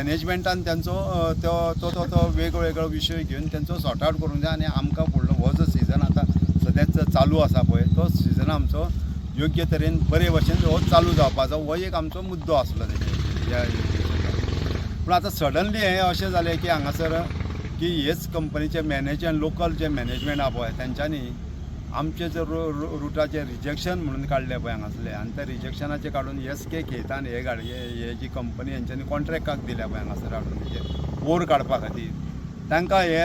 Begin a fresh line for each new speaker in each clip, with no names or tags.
मॅनेजमेंटान त्यांचो तो वेगवेगळो विशय घेवन त्यांचो सॉर्ट आउट करूंक जाय आनी आमकां फुडलो हो जो सिजन आतां सद्याच चालू आसा पळय तो सिजन आमचो योग्य तरेन बरे भशेन हो चालू जावपाचो हो एक आमचो मुद्दो आसलो तेजे पूण आतां सडनली हें अशें जालें की हांगासर की हेच कंपनीचे मॅनेजमेंट लोकल जे मॅनेजमेंट आहा पळय तेंच्यांनी आमचे जे रुटाचे रिजेक्शन म्हणून काडले पळय हांगासले आनी त्या रिजेक्शनाचे काडून SK खेतान हे गाडये हे जी कंपनी हेंच्यांनी कॉन्ट्रॅक्टाक दिल्या पळय हांगासर हाडून तेजेर ओर काडपा खातीर तांकां हे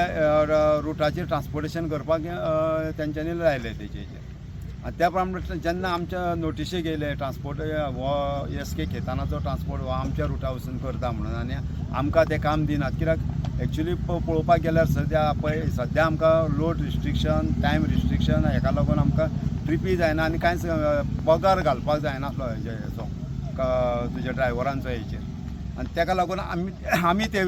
रुटाचेर ट्रान्सपोर्टेशन करपाक तेंच्यांनी लायले तेजेर आनी त्या प्रमाणे जेन्ना आमच्या नोटिशेक येयले ट्रान्सपोर्ट हो SK खेतानाचो ट्रान्सपोर्ट हो आमच्या रुटा वचून करता म्हणून आनी आमकां तें काम दिनात कित्याक एक्चुली पळोवपाक गेल्यार सद्या आमकां लोड रिस्ट्रिक्शन टायम रिस्ट्रिक्शन हेका लागून आमकां ट्रिपी जायना आनी कांयच पगार घालपाक जायनासलो हेचो तुज्या ड्रायव्हरांचो हेचेर आनी तेका लागून आमी ते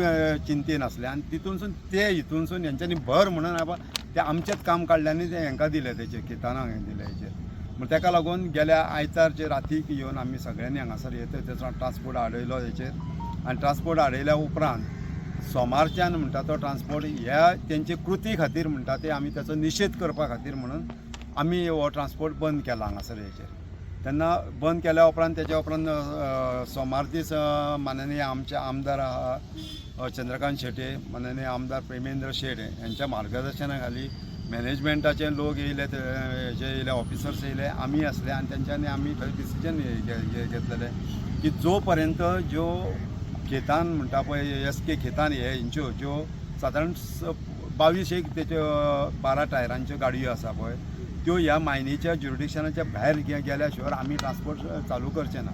चिंतेन आसले आनी तितूनसून ते हितूनसून हेंच्यांनी भर म्हणून ते आमचेंच काम काडल्यानी ते हेंकां दिलें तेचेर कितानाक दिलें हेचेर म्हण तेका लागून गेल्या आयतारचे रातीक येवन आमी सगळ्यांनी हांगासर तेचो ट्रान्सपोर्ट हाडयलो हेचेर आनी ट्रान्सपोर्ट हाडयल्या उपरांत सोमारच्यान म्हणटा तो ट्रान्सपोर्ट ह्या तेंचे कृती खातीर म्हणटा ते आमी तेचो निशेध करपा खातीर म्हणून आमी हो ट्रान्सपोर्ट बंद केला हांगासर हेचेर तेन्ना बंद केल्या उपरांत तेच्या उपरांत सोमार दीस माननीय आमचे आमदार आहा चंद्रकांत शेटे माननीय आमदार प्रेमेंद्र शेटे यांच्या मार्गदर्शना खाली मॅनेजमेंटाचे लोक येयले जे येयले ऑफिसर्स येयले आमी आसले आनी तेंच्यांनी आमी थंय डिसिजन घेतलेले की जो पर्यंत ज्यो खेतान म्हणटा पळय SK खेतान हेंच्यो ज्यो सादारण 22 एक तेच्यो 12 टायरांच्यो गाडयो आसा पळय त्यो ह्या मायनीच्या ज्युरिडिक्शनाच्या भायर गेल्या शिवाय आमी ट्रान्सपोर्ट चालू करचे ना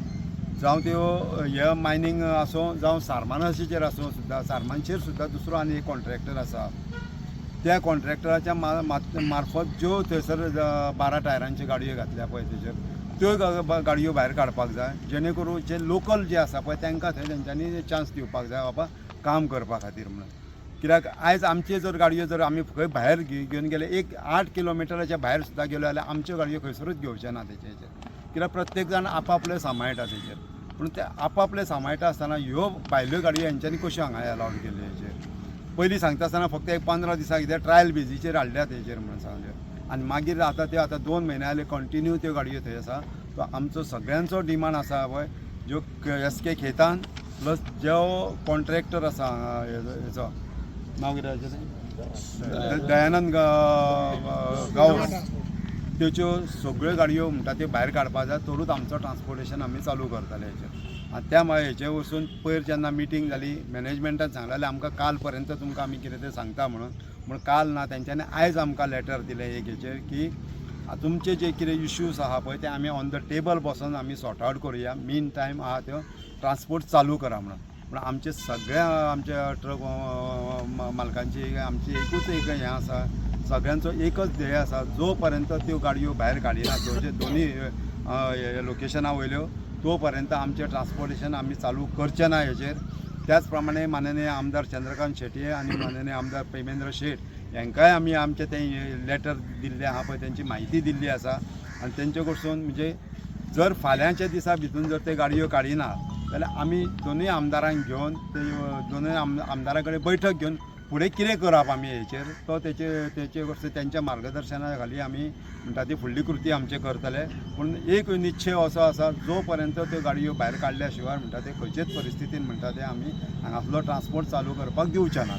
जावं त्यो ह्या मायनींग आसूं जावं सारमानाचेर आसूं सुद्दां सारमानचेर सुद्दां दुसरो आनी एक कॉन्ट्रॅक्टर आसा त्या कॉन्ट्रॅक्टराच्या मार्फत ज्यो थंयसर 12 टायरांच्यो गाडयो घातल्या पळय तेजेर त्यो गाडयो भायर काडपाक जाय जेणे करून जे लोकल जे आसा पळय तांकां थंय तेंच्यांनी चान्स दिवपाक जाय बाबा काम करपा खातीर म्हणून कित्याक आयज आमचे जर गाडयो जर आमी खंय भायर घेवन गेले एक 8 किलोमिटराच्या भायर सुद्दां गेलो जाल्यार आमच्यो गाडयो खंयसरूच घेवचे ना तेचेर कित्याक प्रत्येक जाण आपआपले सांबाळटा तेचेर पूण ते आपआपले सांबाळटा आसतना ह्यो भायल्यो गाडयो हेंच्यांनी कश्यो हांगा अलावड केल्यो हेचेर पयलीं सांगता आसतना फक्त एक 15 दिसां कितें ट्रायल बेजीचेर हाडल्या तेचेर म्हणून सांगले आनी मागीर आतां 2 म्हयने जाले कंटिन्यू त्यो गाडयो थंय आसा तो आमचो सगळ्यांचो डिमांड आसा पळय ज्यो SK खेतान प्लस जो कॉन्ट्रॅक्टर आसा हेचो नांव कितें दयानंद गांवस त्यो सगळ्यो गाडयो म्हणटा त्यो भायर काडपाक जाय तरूच आमचो ट्रान्सपोर्टेशन आमी चालू करतले हेचेर आनी त्या हेचे वचून पयर जेन्ना मिटींग जाली मॅनेजमेंटान सांगलें काल काल पर्यंत तुमकां आमी कितें तें सांगता म्हणून काल ना तेंच्यांनी आयज आमकां लेटर दिलें एक हेचेर की तुमचे जे कितें इश्यूज आहा पळय ते आमी ऑन द टेबल बसून आमी सॉर्ट आउट करुया मीन टायम आहा त्यो ट्रान्सपोर्ट चालू करा म्हणून आमचे सगळ्या आमच्या ट्रक मालकांची आमची एकूच एक हें आसा सगळ्यांचो एकच ध्येय आसा जो पर्यंत त्यो गाडयो भायर काडिना जे दोनूय लोकेशना वयल्यो तो पर्यंत आमचें ट्रान्सपोर्टेशन आमी चालू करचें ना हेचेर त्याच प्रमाणे माननीय आमदार चंद्रकांत शेटये आनी माननीय आमदार प्रेमेंद्र शेट हांकांय आमी आमचें तें लेटर दिल्लें आहा पळय तेंची म्हायती दिल्ली आसा आनी तेंचे कडसून म्हणजे जर फाल्यांच्या दिसा भितून जर ते गाडयो काडिना जाल्यार आमी दोनूय आमदारांक घेवन ते दोनूय आमदारां कडेन बैठक घेवन फुडें कितें करप आमी हेचेर तो तेचे कडसून तेंच्या मार्गदर्शना खाली आमी म्हणटा ती फुडली कृती आमचे करतले पूण एक निश्चय असो आसा जो पर्यंत त्यो गाडयो भायर काडल्या शिवाय म्हणटा ते खंयचेच परिस्थितीन म्हणटा ते आमी हांगासलो ट्रान्सपोर्ट चालू करपाक दिवचे ना